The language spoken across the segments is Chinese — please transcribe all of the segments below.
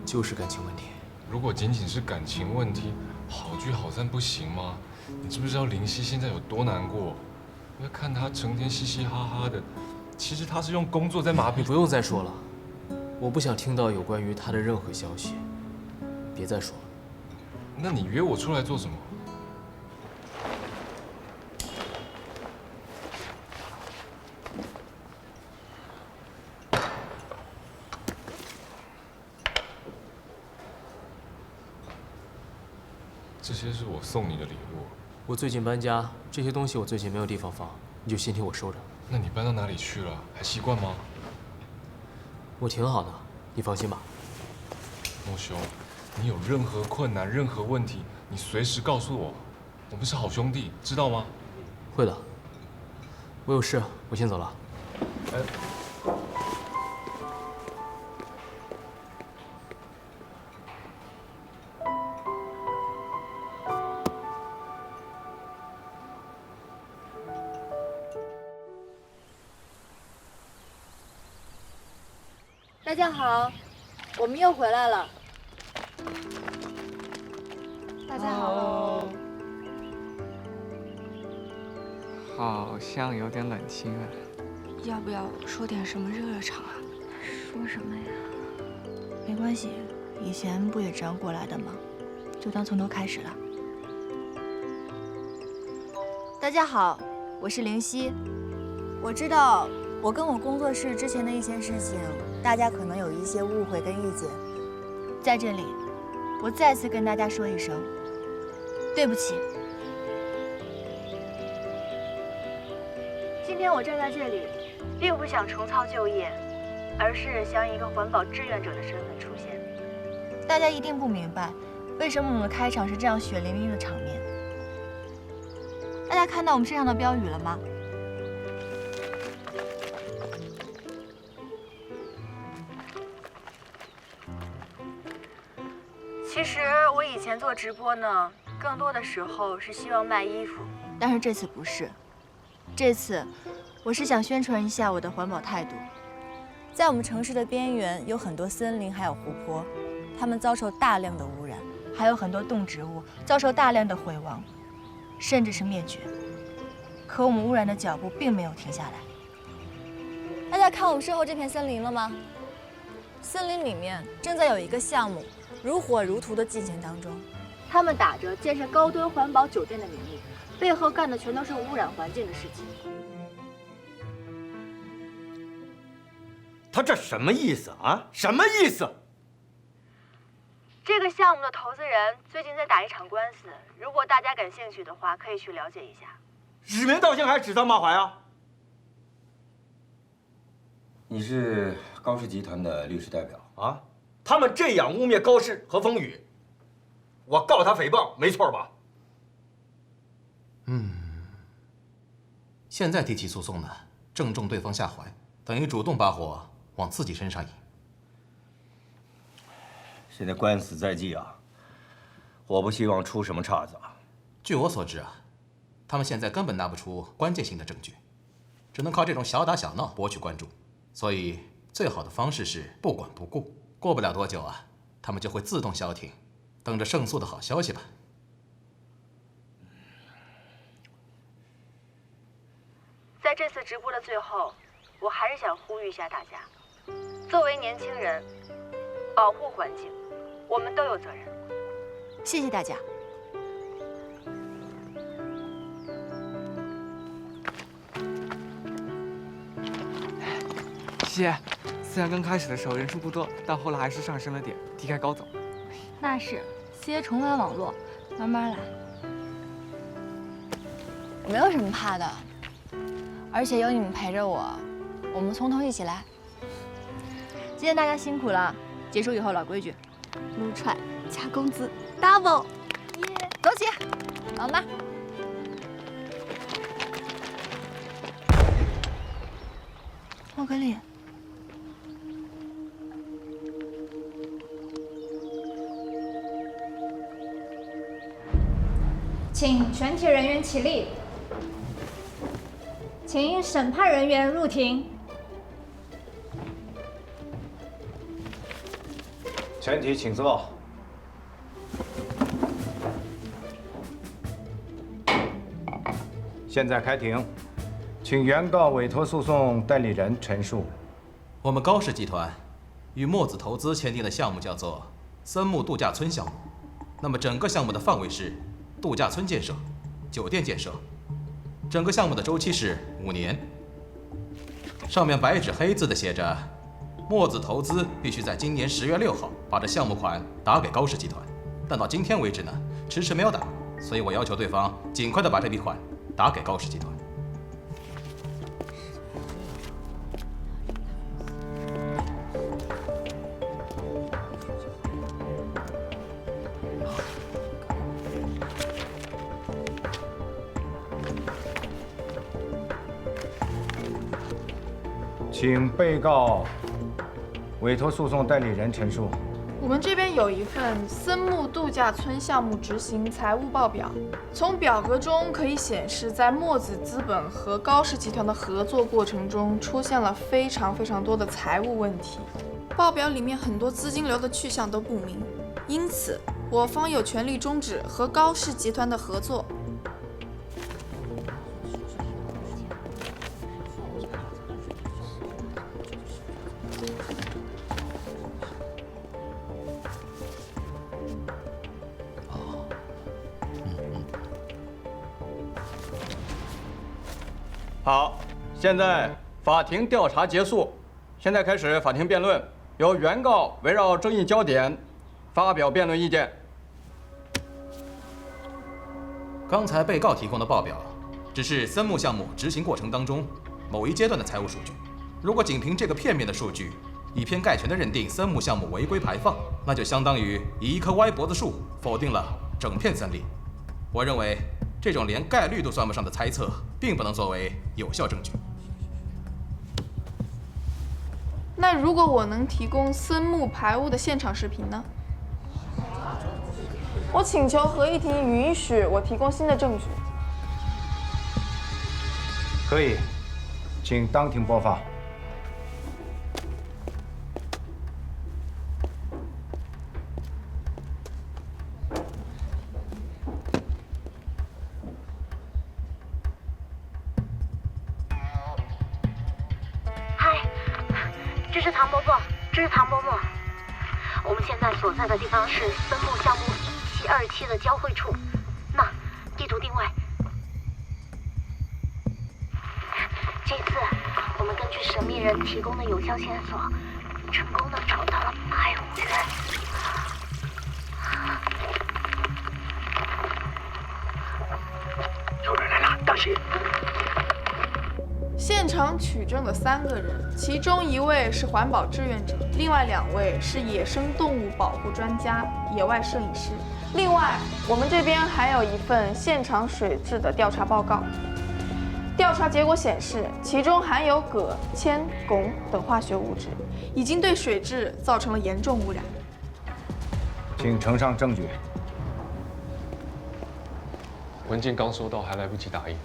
就是感情问题。如果仅仅是感情问题，好聚好散不行吗？你知不知道林夕现在有多难过？我要看她成天嘻嘻哈哈的，其实她是用工作在麻痹。你不用再说了，我不想听到有关于他的任何消息。别再说了。那你约我出来做什么？这些是我送你的礼物。我最近搬家，这些东西我最近没有地方放，你就先替我收着。那你搬到哪里去了？还习惯吗？我挺好的，你放心吧。莫兄，你有任何困难、任何问题，你随时告诉我，我们是好兄弟，知道吗？会的。我有事，我先走了。哎。大家好，我们又回来了。大家好。好像有点冷清啊。要不要说点什么热场啊？说什么呀？没关系，以前不也这样过来的吗？就当从头开始了。大家好，我是灵犀。我知道我跟我工作室之前的一些事情，大家可能有一些误会跟意见。在这里，我再次跟大家说一声，对不起。今天我站在这里，并不想重操旧业，而是想以一个环保志愿者的身份出现。大家一定不明白，为什么我们的开场是这样血淋淋的场面。大家看到我们身上的标语了吗？其实我以前做直播呢，更多的时候是希望卖衣服，但是这次不是。这次我是想宣传一下我的环保态度。在我们城市的边缘有很多森林还有湖泊，它们遭受大量的污染，还有很多动植物遭受大量的毁亡，甚至是灭绝。可我们污染的脚步并没有停下来。大家看我们身后这片森林了吗？森林里面正在有一个项目如火如荼地进行当中，他们打着建设高端环保酒店的名义，背后干的全都是污染环境的事情。他这什么意思啊？什么意思？这个项目的投资人最近在打一场官司，如果大家感兴趣的话，可以去了解一下。指名道姓还是指桑骂槐啊？你是高氏集团的律师代表啊？他们这样污蔑高氏和风雨，我告他诽谤，没错吧？现在提起诉讼呢，正中对方下怀，等于主动把火往自己身上引。现在官司在即啊，我不希望出什么岔子啊。据我所知啊，他们现在根本拿不出关键性的证据，只能靠这种小打小闹博取关注。所以最好的方式是不管不顾。过不了多久啊，他们就会自动消停，等着胜诉的好消息吧。在这次直播的最后，我还是想呼吁一下大家，作为年轻人，保护环境，我们都有责任。谢谢大家。西，虽然刚开始的时候人数不多，但后来还是上升了点，题开高走。那是，先重返网络，慢慢来。没有什么怕的，而且有你们陪着我，我们从头一起来。今天大家辛苦了，结束以后老规矩，撸串加工资 double， 走起，老妈。莫格丽。请全体人员起立，请审判人员入庭。请。全体请坐。现在开庭，请原告委托诉讼代理人陈述。我们高氏集团与墨子投资签订的项目叫做森木度假村项目。那么整个项目的范围是度假村建设、酒店建设，整个项目的周期是5年。上面白纸黑字的写着，墨子投资必须在今年10月6号把这项目款打给高氏集团，但到今天为止呢，迟迟没有打，所以我要求对方尽快的把这笔款打给高氏集团。请被告委托诉讼代理人陈述。我们这边有一份森木度假村项目执行财务报表，从表格中可以显示，在墨子资本和高氏集团的合作过程中，出现了非常多的财务问题。报表里面很多资金流的去向都不明，因此我方有权利终止和高氏集团的合作。好，现在法庭调查结束，现在开始法庭辩论，由原告围绕争议焦点发表辩论意见。刚才被告提供的报表只是森木项目执行过程当中某一阶段的财务数据，如果仅凭这个片面的数据以偏概全地认定森木项目违规排放，那就相当于以一棵歪脖子树否定了整片森林。我认为这种连概率都算不上的猜测，并不能作为有效证据。那如果我能提供森木排污的现场视频呢？我请求合议庭允许我提供新的证据。可以，请当庭播放。这是唐伯伯，我们现在所在的地方是森木项目1期、2期的交汇处。那地图定位，这次我们根据神秘人提供的有效线索，成功的找到了排污源。有人来了，当心！现场取证的3个人，其中1位是环保志愿者，另外2位是野生动物保护专家、野外摄影师。另外，我们这边还有一份现场水质的调查报告。调查结果显示，其中含有铬、铅、汞等化学物质，已经对水质造成了严重污染。请呈上证据。文件刚收到，还来不及打印。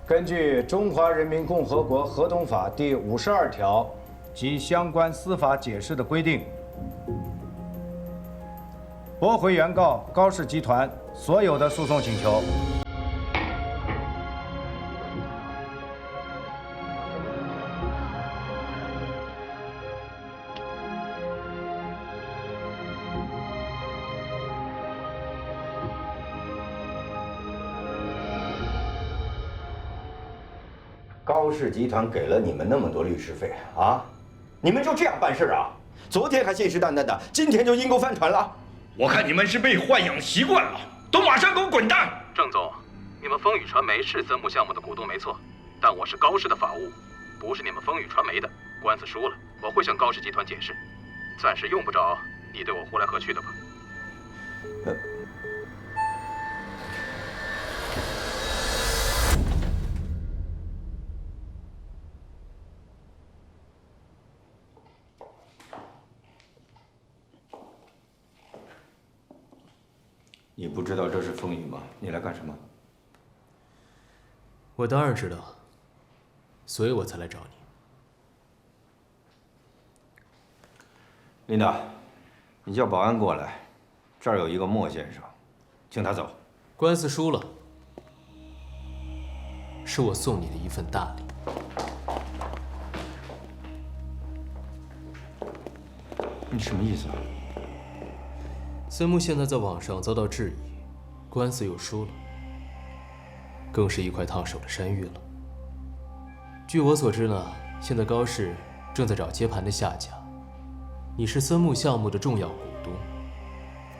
根据《中华人民共和国合同法》第52条及相关司法解释的规定，驳回原告高氏集团所有的诉讼请求。高氏集团给了你们那么多律师费啊，你们就这样办事啊？昨天还信誓旦旦的，今天就阴沟翻船了？我看你们是被豢养习惯了，都马上给我滚蛋！郑总，你们风雨传媒是森木项目的股东没错，但我是高氏的法务，不是你们风雨传媒的。官司输了，我会向高氏集团解释，暂时用不着你对我呼来喝去的吧。你不知道这是风雨吗？你来干什么？我当然知道，所以我才来找你。琳达，你叫保安过来，这儿有一个莫先生，请他走。官司输了，是我送你的一份大礼。你什么意思啊？森木现在在网上遭到质疑，官司又输了，更是一块烫手的山芋了。据我所知呢，现在高氏正在找接盘的下家，你是森木项目的重要股东，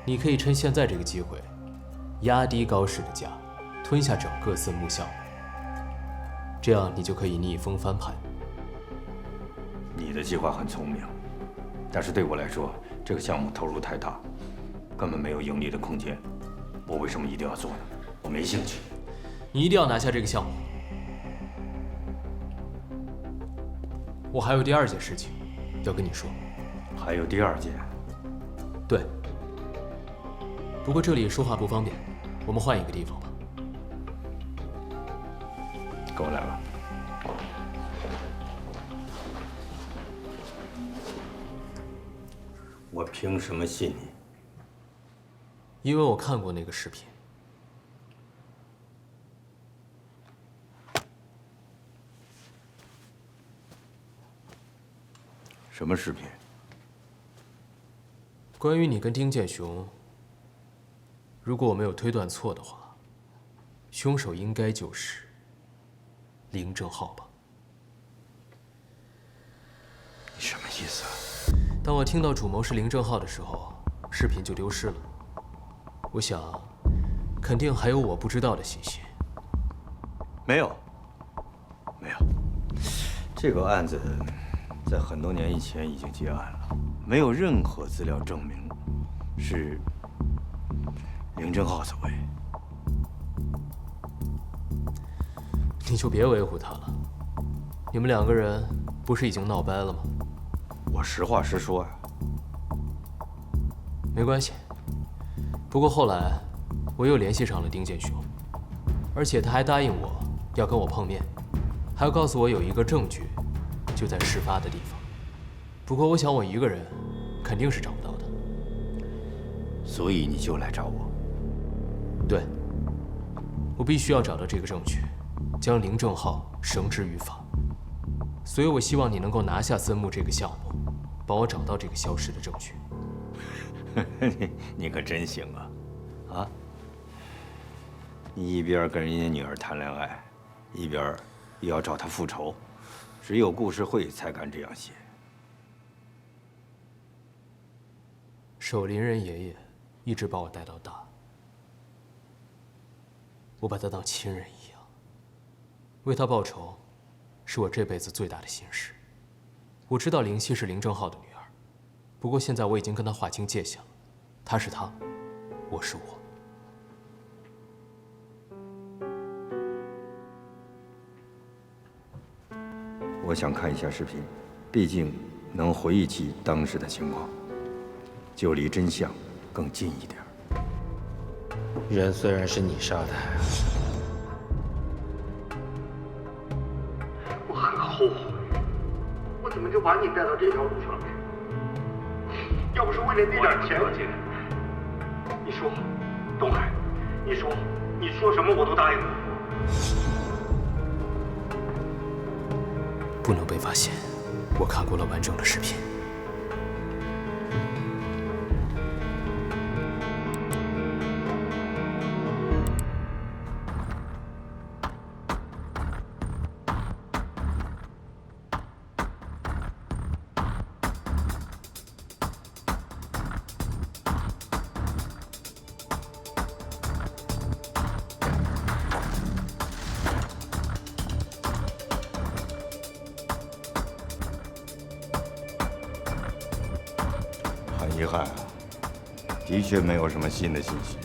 你可以趁现在这个机会，压低高氏的价，吞下整个森木项目，这样你就可以逆风翻盘。你的计划很聪明，但是对我来说，这个项目投入太大，根本没有盈利的空间。我为什么一定要做呢？我没兴趣。你一定要拿下这个项目。我还有第二件事情要跟你说。还有第二件？对。不过这里说话不方便，我们换一个地方吧。跟我来吧。我凭什么信你？因为我看过那个视频。什么视频？关于你跟丁建雄，如果我没有推断错的话，凶手应该就是林正浩吧？你什么意思啊？当我听到主谋是林正浩的时候，视频就丢失了。我想，肯定还有我不知道的信息。没有，没有。这个案子在很多年以前已经结案了，没有任何资料证明是林正浩所为。你就别维护他了。你们两个人不是已经闹掰了吗？我实话实说呀。没关系。不过后来我又联系上了丁建雄，而且他还答应我要跟我碰面，还要告诉我有一个证据就在事发的地方。不过我想我一个人肯定是找不到的。所以你就来找我？对，我必须要找到这个证据，将林正浩绳之于法。所以我希望你能够拿下森木这个项目，帮我找到这个消失的证据。你可真行啊！啊，你一边跟人家女儿谈恋爱，一边又要找她复仇，只有故事会才敢这样写。守林人爷爷一直把我带到大，我把他当亲人一样，为他报仇，是我这辈子最大的心事。我知道灵溪是林正浩的女儿，不过现在我已经跟他划清界限了，他是他，我是我。我想看一下视频，毕竟能回忆起当时的情况，就离真相更近一点。人虽然是你杀的，我很后悔，我怎么就把你带到这条路上来？要不是为了那点钱，你说，东海，你说什么我都答应了。不能被发现，我看过了完整的视频。很遗憾啊，的确没有什么新的信息。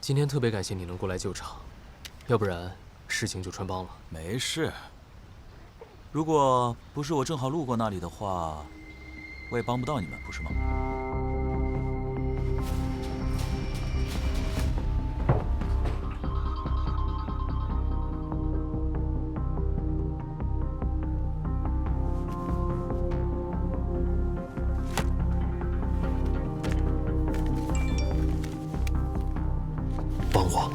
今天特别感谢你能过来救场，要不然事情就穿帮了。没事，如果不是我正好路过那里的话，我也帮不到你们，不是吗？帮我。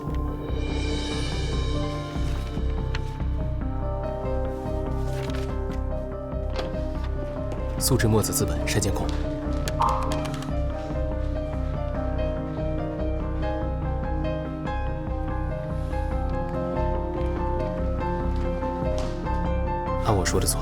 素质墨子资本删监控。按我说的做。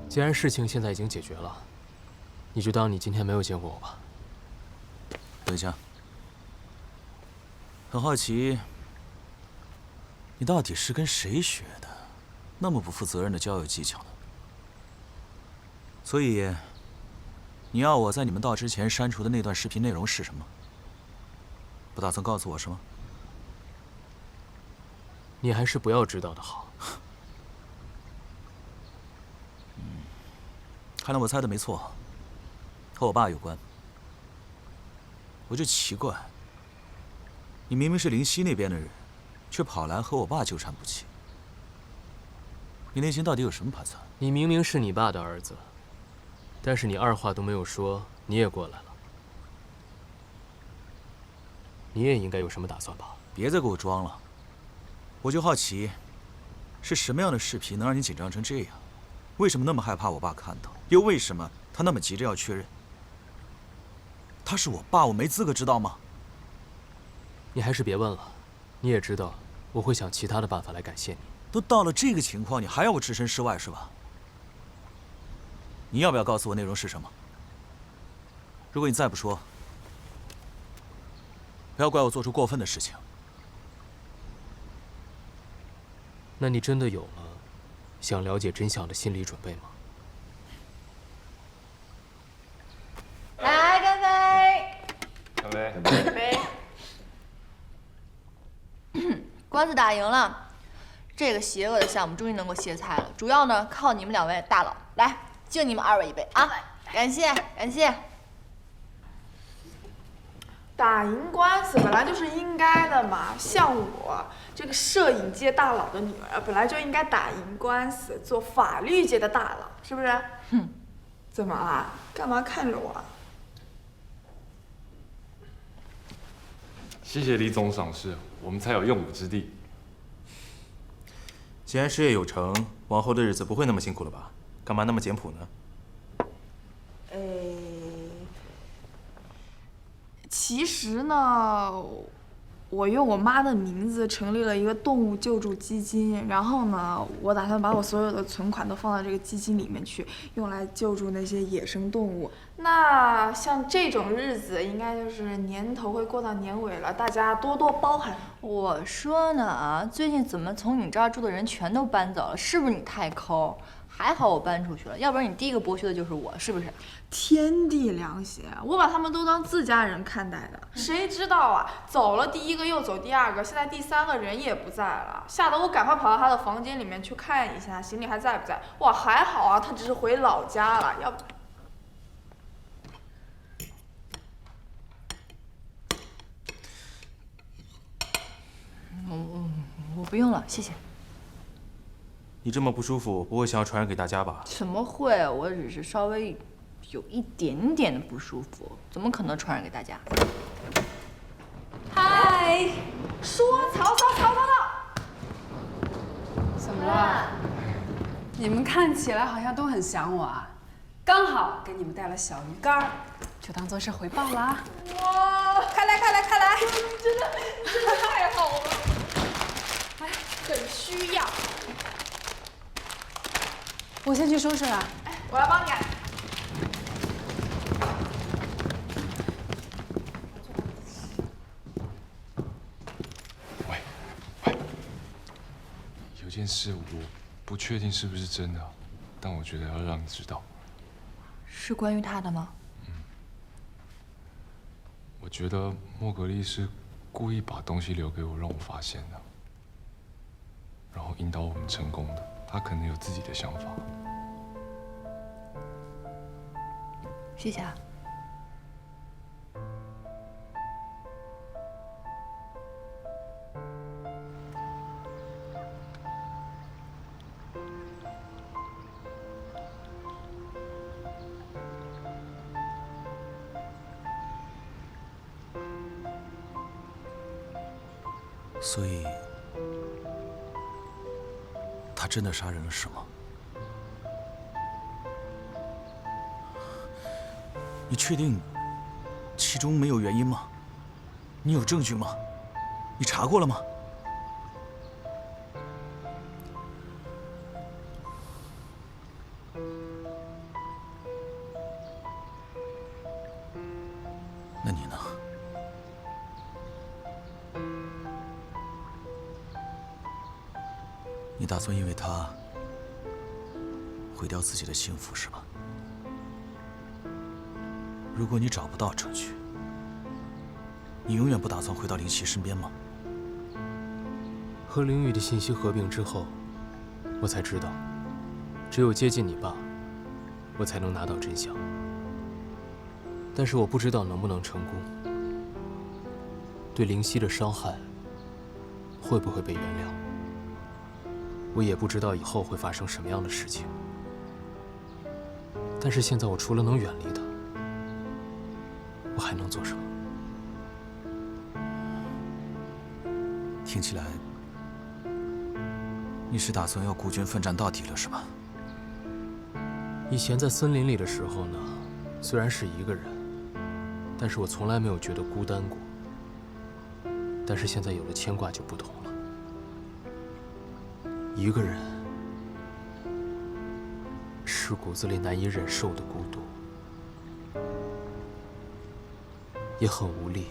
既然事情现在已经解决了，你就当你今天没有见过我吧。等一下，很好奇，你到底是跟谁学的，那么不负责任的交友技巧呢？所以，你要我在你们到之前删除的那段视频内容是什么？不打算告诉我是吗？你还是不要知道的好。看来我猜的没错，和我爸有关。我就奇怪，你明明是灵溪那边的人，却跑来和我爸纠缠不清。你内心到底有什么盘算？你明明是你爸的儿子，但是你二话都没有说，你也过来了。你也应该有什么打算吧？别再给我装了，我就好奇，是什么样的视频能让你紧张成这样？为什么那么害怕我爸看到？又为什么他那么急着要确认？他是我爸，我没资格知道吗？你还是别问了，你也知道我会想其他的办法来感谢你。都到了这个情况，你还要我置身事外是吧？你要不要告诉我内容是什么？如果你再不说，不要怪我做出过分的事情。那你真的有了想了解真相的心理准备吗？来，干杯！干杯！干杯！官司打赢了，这个邪恶的项目终于能够歇菜了。主要呢，靠你们两位大佬，来敬你们二位一杯啊！感谢，感谢。打赢官司本来就是应该的嘛，像我这个摄影界大佬的女儿，本来就应该打赢官司，做法律界的大佬，是不是？哼，怎么啦？干嘛看着我？谢谢李总赏识，我们才有用武之地。既然事业有成，往后的日子不会那么辛苦了吧？干嘛那么简朴呢？其实呢，我用我妈的名字成立了一个动物救助基金，然后呢，我打算把我所有的存款都放到这个基金里面去，用来救助那些野生动物。那像这种日子，应该就是年头会过到年尾了，大家多多包涵。我说呢，最近怎么从你这儿住的人全都搬走了？是不是你太抠？还好我搬出去了，要不然你第一个剥削的就是我，是不是？天地良心，我把他们都当自家人看待的。谁知道啊，走了第一个又走第二个，现在第三个人也不在了，吓得我赶快跑到他的房间里面去看一下行李还在不在。哇，还好啊，他只是回老家了，要不。我不用了，谢谢。你这么不舒服，不会想要传染给大家吧？怎么会？我只是稍微有一点点的不舒服，怎么可能传染给大家？嗨，说曹操，曹操到。怎么了？你们看起来好像都很想我啊，刚好给你们带了小鱼干，就当做是回报啦。哇，快来快来快来！真的太好了，很需要。我先去收拾了。我来帮你。有件事我不确定是不是真的，但我觉得要让你知道。是关于他的吗？我觉得莫格丽是故意把东西留给我，让我发现的，然后引导我们成功的。他可能有自己的想法。谢谢啊。所以，他真的杀人了，是吗？你确定其中没有原因吗？你有证据吗？你查过了吗？那你呢？你打算因为他毁掉自己的幸福是吧？如果你找不到证据，你永远不打算回到林夕身边吗？和凌雨的信息合并之后，我才知道，只有接近你爸，我才能拿到真相。但是我不知道能不能成功，对灵犀的伤害会不会被原谅。我也不知道以后会发生什么样的事情，但是现在我除了能远离他，我还能做什么？听起来，你是打算要孤军奋战到底了，是吧？以前在森林里的时候呢，虽然是一个人，但是我从来没有觉得孤单过。但是现在有了牵挂就不同了。一个人是骨子里难以忍受的孤独，也很无力，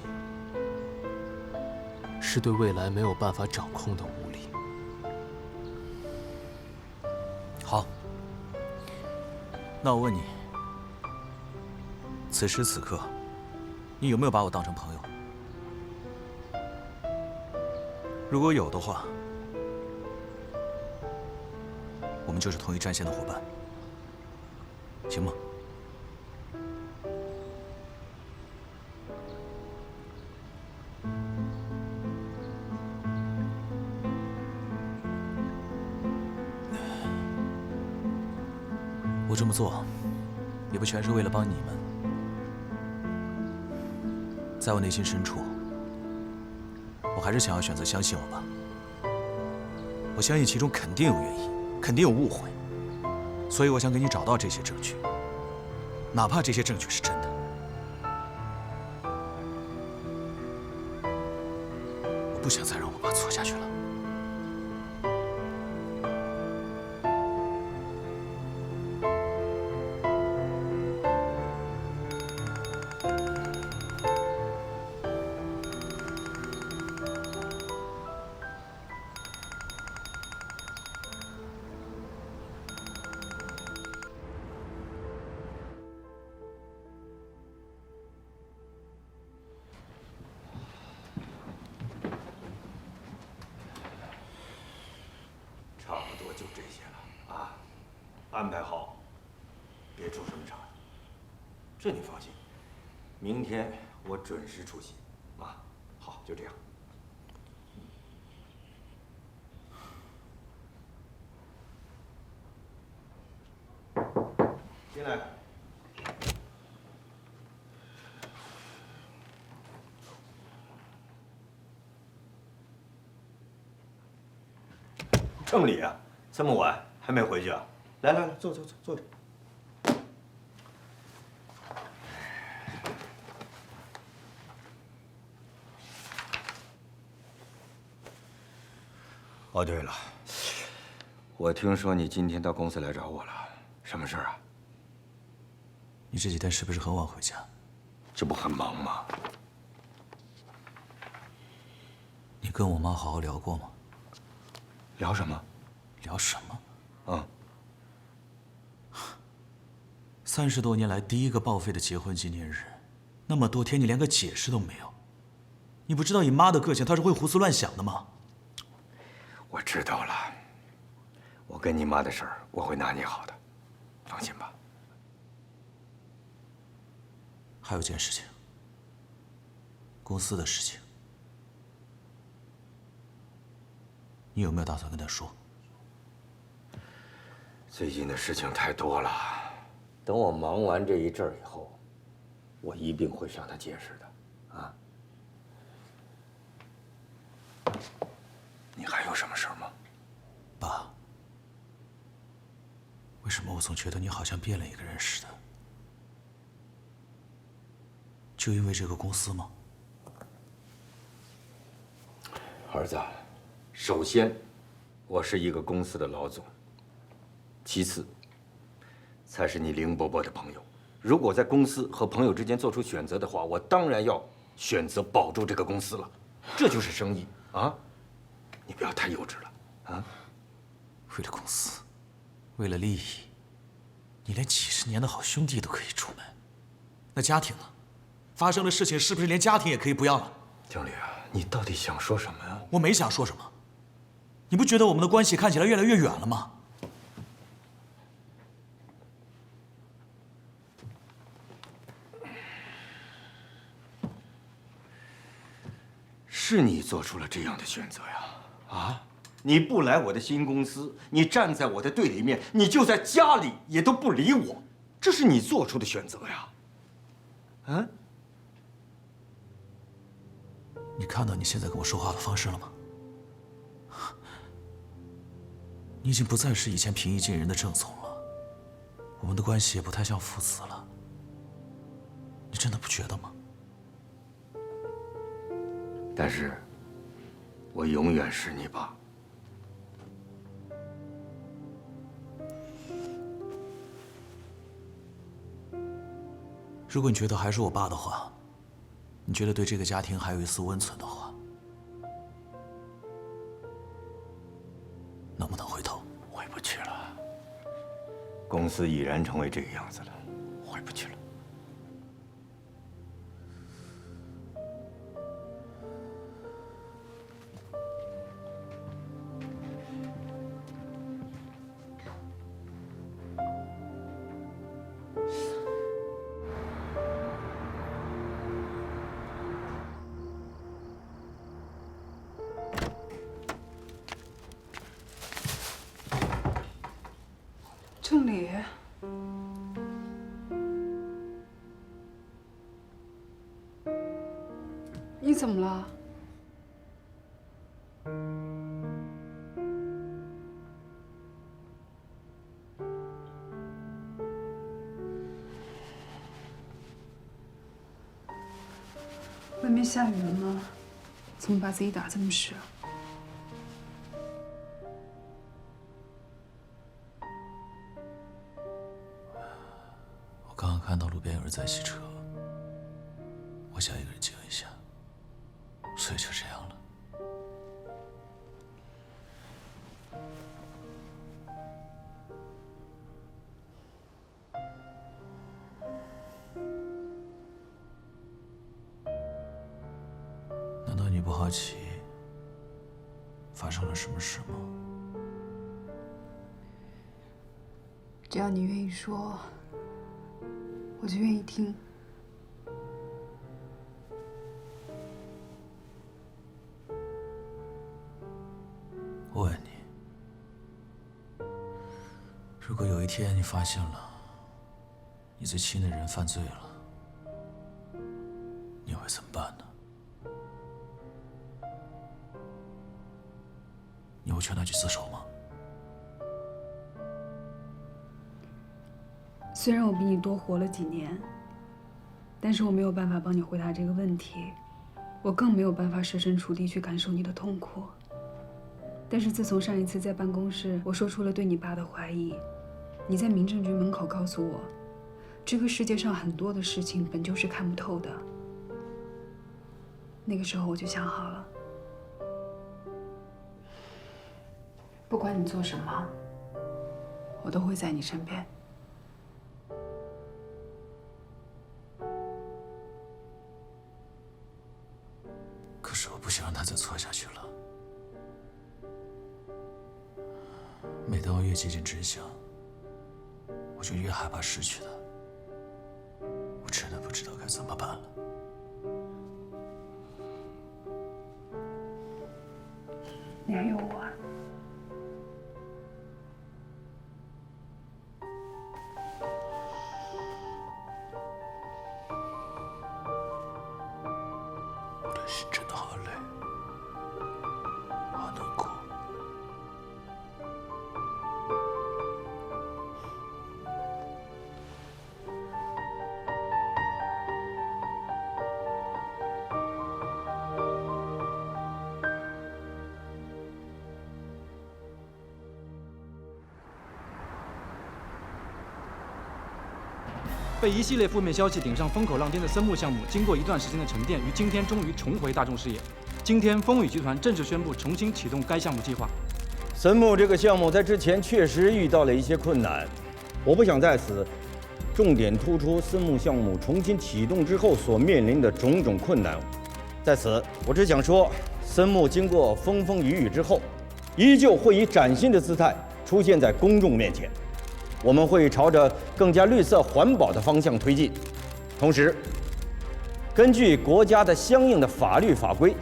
是对未来没有办法掌控的无力。好，那我问你，此时此刻，你有没有把我当成朋友？如果有的话，我们就是同一战线的伙伴，行吗？我这么做，也不全是为了帮你们，在我内心深处，我还是想要选择相信我爸。我相信其中肯定有原因，肯定有误会，所以我想给你找到这些证据，哪怕这些证据是真的。我不想再让我爸错下去了。差不多就这些了啊，安排好，别出什么岔子。这你放心，明天我准时出席啊。好，就这样。进来。这么礼啊？这么晚还没回去啊？来来来，坐坐坐坐着。哦，对了，我听说你今天到公司来找我了，什么事儿啊？你这几天是不是很晚回家？这不很忙吗？你跟我妈好好聊过吗？聊什么？聊什么？啊？30多年来第一个报废的结婚纪念日，那么多天你连个解释都没有。你不知道你妈的个性，她是会胡思乱想的吗？我知道了，我跟你妈的事儿我会拿捏好的，放心吧。还有件事情，公司的事情，你有没有打算跟她说？最近的事情太多了，等我忙完这一阵儿以后，我一定会向她解释的，啊。你还有什么事儿吗？爸，为什么我总觉得你好像变了一个人似的？就因为这个公司吗？儿子，首先，我是一个公司的老总，其次，才是你凌伯伯的朋友。如果在公司和朋友之间做出选择的话，我当然要选择保住这个公司了。这就是生意啊！你不要太幼稚了啊！为了公司，为了利益，你连几10年的好兄弟都可以出卖，那家庭呢？发生的事情是不是连家庭也可以不要了？经理啊，你到底想说什么呀？我没想说什么，你不觉得我们的关系看起来越来越远了吗？是你做出了这样的选择呀！啊，你不来我的新公司，你站在我的对立面，你就在家里也都不理我，这是你做出的选择呀！啊？你看到你现在跟我说话的方式了吗？你已经不再是以前平易近人的郑总了，我们的关系也不太像父子了。你真的不觉得吗？但是，我永远是你爸。如果你觉得还是我爸的话，你觉得对这个家庭还有一丝温存的话，能不能回头？回不去了。公司已然成为这个样子了，回不去了。郑理，你怎么了？外面下雨了吗？怎么把自己打这么湿啊？刚刚看到路边有人在洗车，我想一个人静一下，所以就这样了。难道你不好奇发生了什么事吗？只要你愿意说，我就愿意听。我问你，如果有一天你发现了你最亲的人犯罪了，你会怎么办呢？你会劝他去自首吗？虽然我比你多活了几年，但是我没有办法帮你回答这个问题，我更没有办法设身处地去感受你的痛苦。但是自从上一次在办公室我说出了对你爸的怀疑，你在民政局门口告诉我，这个世界上很多的事情本就是看不透的。那个时候我就想好了，不管你做什么，我都会在你身边。可是我不想让他再错下去了。每当我越接近真相，我就越害怕失去他。我真的不知道该怎么办了。你还有我啊。我的心真的好累，好难过。被一系列负面消息顶上风口浪尖的森木项目，经过一段时间的沉淀，于今天终于重回大众视野。今天，风雨集团正式宣布重新启动该项目计划。森木这个项目在之前确实遇到了一些困难，我不想在此重点突出森木项目重新启动之后所面临的种种困难。在此，我只想说，森木经过风风雨雨之后，依旧会以崭新的姿态出现在公众面前。我们会朝着更加绿色环保的方向推进，同时根据国家的相应的法律法规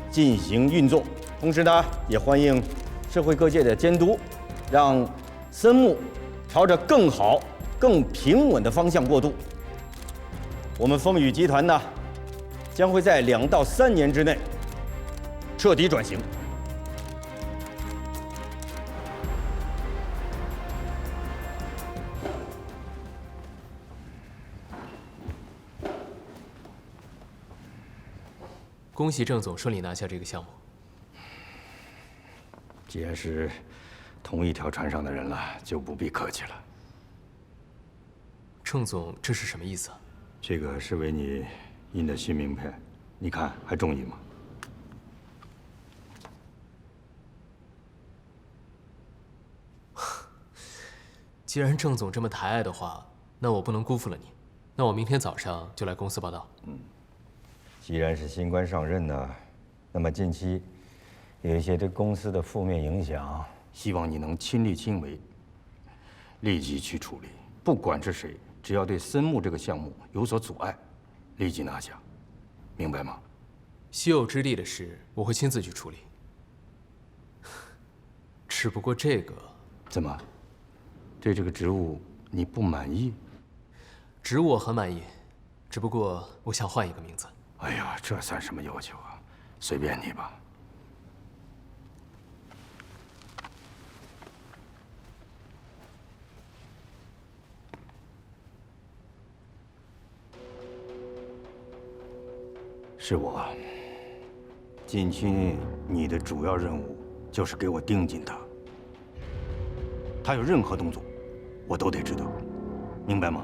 进行运作。同时呢，也欢迎社会各界的监督，让森木朝着更好、更平稳的方向过渡。我们风雨集团呢，将会在2到3年之内彻底转型。恭喜郑总顺利拿下这个项目。既然是同一条船上的人了，就不必客气了。郑总，这是什么意思啊？这个是为你印的新名片，你看还中意吗？既然郑总这么抬爱的话，那我不能辜负了你。那我明天早上就来公司报道。既然是新官上任呢，那么近期有一些对公司的负面影响，希望你能亲力亲为，立即去处理。不管是谁，只要对森木这个项目有所阻碍，立即拿下，明白吗？稀有之地的事，我会亲自去处理。只不过这个，怎么，对这个职务你不满意？职务我很满意，只不过我想换一个名字。哎呀，这算什么要求啊？随便你吧。是我。近期你的主要任务就是给我盯紧他，他有任何动作，我都得知道，明白吗？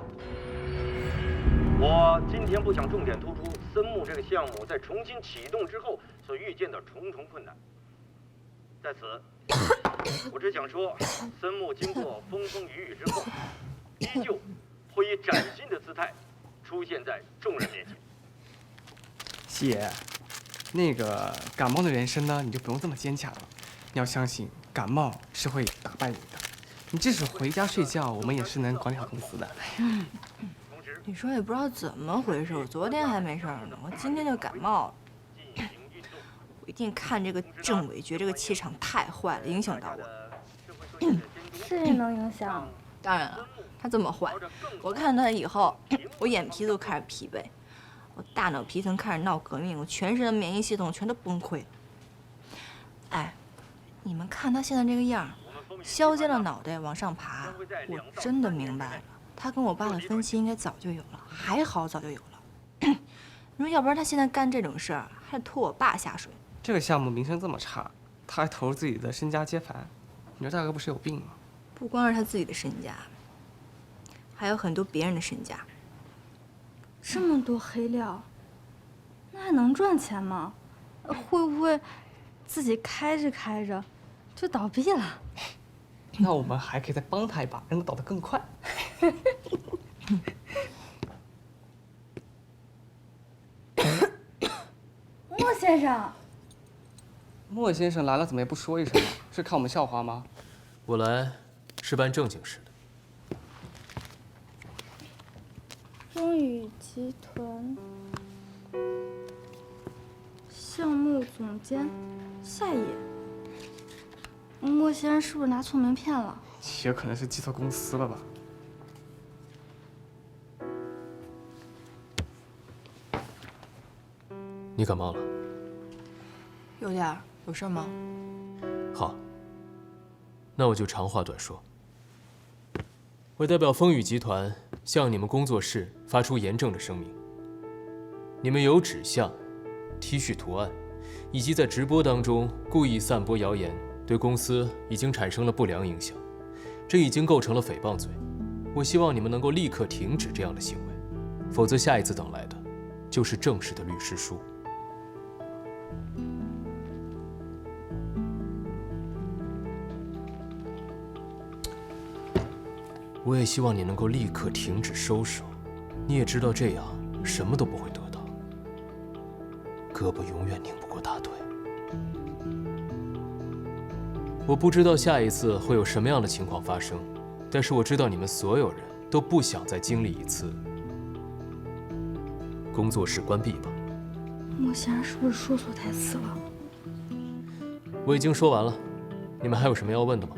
我今天不想重点突出森木这个项目在重新启动之后所遇见的重重困难。在此，我只想说，森木经过风风雨雨之后，依旧会以崭新的姿态出现在众人面前。西爷，那个感冒的人生呢，你就不用这么坚强了。你要相信，感冒是会打败你的。你即使回家睡觉，我们也是能管理好公司的。你说也不知道怎么回事，我昨天还没事呢，我今天就感冒了。我一定看这个郑伟觉这个气场太坏了，影响到我。是能影响？当然了，他这么坏，我看他以后，我眼皮都开始疲惫，我大脑皮层开始闹革命，我全身的免疫系统全都崩溃了。哎，你们看他现在这个样，削尖了脑袋往上爬，我真的明白了。他跟我爸的分歧应该早就有了，还好早就有了。你说要不然他现在干这种事儿，还得拖我爸下水。这个项目名声这么差，他还投入自己的身家接盘，你说大哥不是有病吗？不光是他自己的身家，还有很多别人的身家。这么多黑料，那还能赚钱吗？会不会自己开着就倒闭了？那我们还可以再帮他一把，让他倒得更快。莫先生，莫先生来了，怎么也不说一声啊？是看我们笑话吗？我来是办正经事的。风雨集团项目总监夏野，莫先生是不是拿错名片了？也可能是记错公司了吧。你感冒了？有点儿，有事吗？好，那我就长话短说。我代表风雨集团向你们工作室发出严正的声明：你们有指向、T 恤图案，以及在直播当中故意散播谣言，对公司已经产生了不良影响，这已经构成了诽谤罪。我希望你们能够立刻停止这样的行为，否则下一次等来的就是正式的律师书。我也希望你能够立刻停止收手，你也知道这样什么都不会得到，胳膊永远拧不过大腿。我不知道下一次会有什么样的情况发生，但是我知道你们所有人都不想再经历一次工作室关闭吧。莫先生是不是说错台词了？我已经说完了，你们还有什么要问的吗？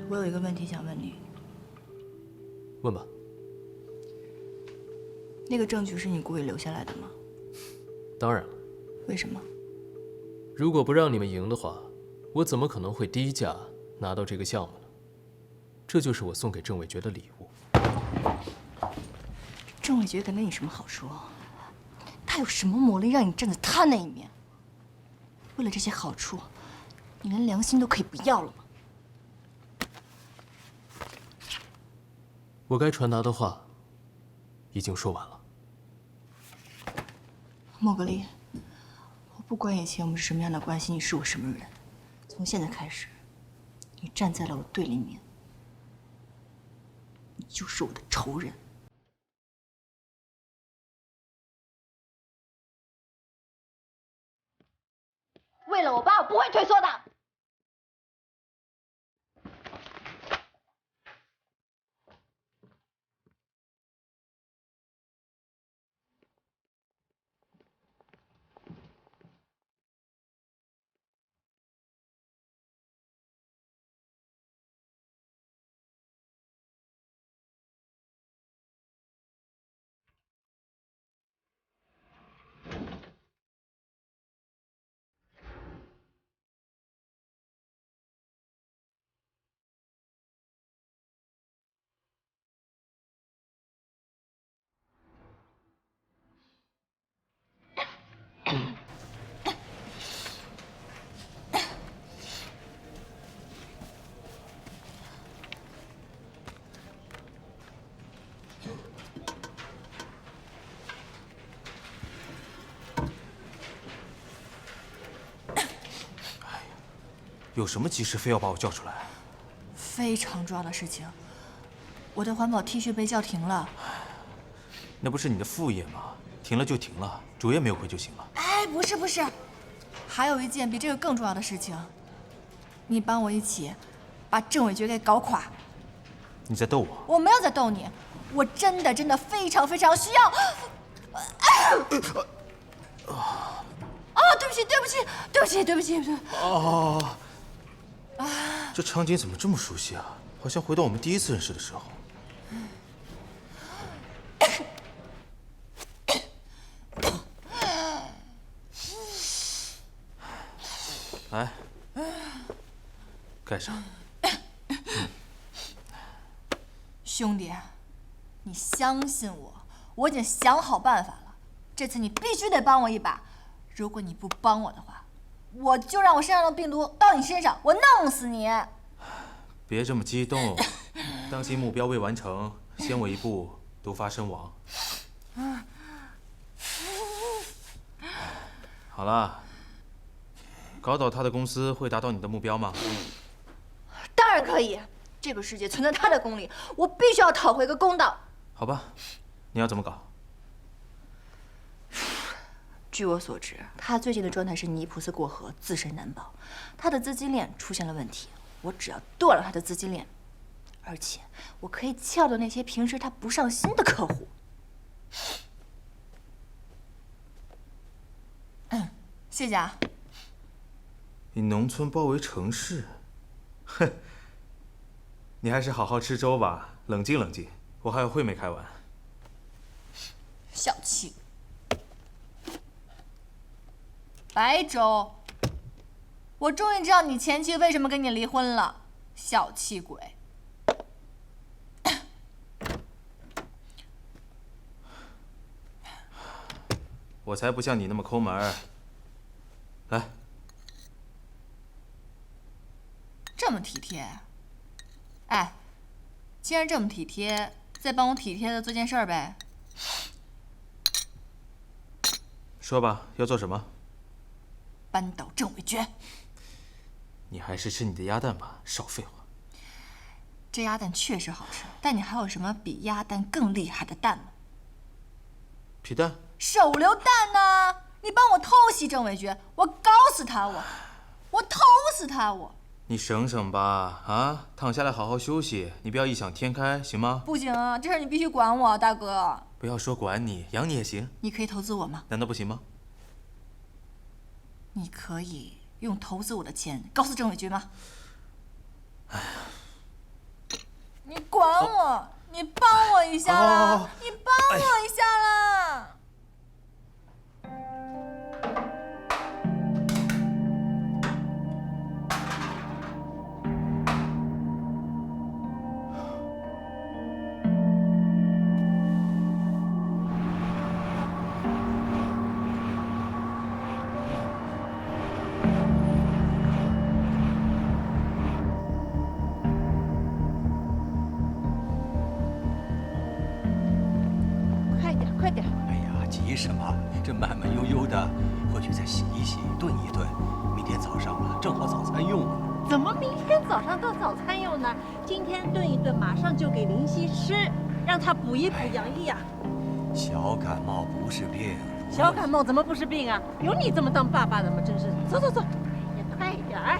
我有一个问题想问你。问吧。那个证据是你故意留下来的吗？当然了。为什么？如果不让你们赢的话，我怎么可能会低价拿到这个项目呢？这就是我送给郑伟决的礼物。郑伟决跟那有什么好说？他有什么魔力让你站在他那一面？为了这些好处，你连良心都可以不要了吗？我该传达的话已经说完了。莫格丽，我不管以前我们是什么样的关系，你是我什么人，从现在开始，你站在了我对立面，你就是我的仇人。为了我爸，我不会退缩的。有什么急事非要把我叫出来？非常重要的事情，我的环保 T 恤被叫停了。那不是你的副业吗？停了就停了，主业没有回就行了。哎，不是，还有一件比这个更重要的事情，你帮我一起把郑伟决给搞垮。你在逗我？我没有在逗你，我真的非常需要。对不起。哦，这场景怎么这么熟悉啊？好像回到我们第一次认识的时候。来，盖上。兄弟，你相信我，我已经想好办法了。这次你必须得帮我一把。如果你不帮我的话，我就让我身上的病毒到你身上，我弄死你！别这么激动，当心目标未完成，先我一步，毒发身亡。好了，搞倒他的公司会达到你的目标吗？当然可以，这个世界存在他的公理，我必须要讨回个公道。好吧，你要怎么搞？据我所知，他最近的状态是泥菩萨过河，自身难保。他的资金链出现了问题，我只要断了他的资金链，而且我可以撬到那些平时他不上心的客户。谢谢啊。以农村包围城市，哼，你还是好好吃粥吧，冷静冷静，我还有会没开完。小气。白粥，我终于知道你前妻为什么跟你离婚了，小气鬼。我才不像你那么抠门儿。来，这么体贴。哎，既然这么体贴，再帮我体贴的做件事儿呗。说吧，要做什么？扳倒郑伟决。你还是吃你的鸭蛋吧，少废话。这鸭蛋确实好吃，但你还有什么比鸭蛋更厉害的蛋吗？皮蛋。手榴弹呢？你帮我偷袭郑伟决，我搞死他，我偷死他，我。你省省吧，啊，躺下来好好休息，你不要异想天开，行吗？不行啊，这事你必须管我，大哥。不要说管你，养你也行。你可以投资我吗？难道不行吗？你可以用投资我的钱搞死郑伟决吗？哎呀，你管我，你帮我一下啦，你帮我一下啦。什么？这慢慢悠悠的，回去再洗一洗，炖一炖，明天早上啊，正好早餐用啊。怎么明天早上到早餐用呢？今天炖一炖，马上就给林夕吃，让他补一补养一养。小感冒不是病。小感冒怎么不是病啊？有你这么当爸爸的吗？真是，走走走，也快点儿。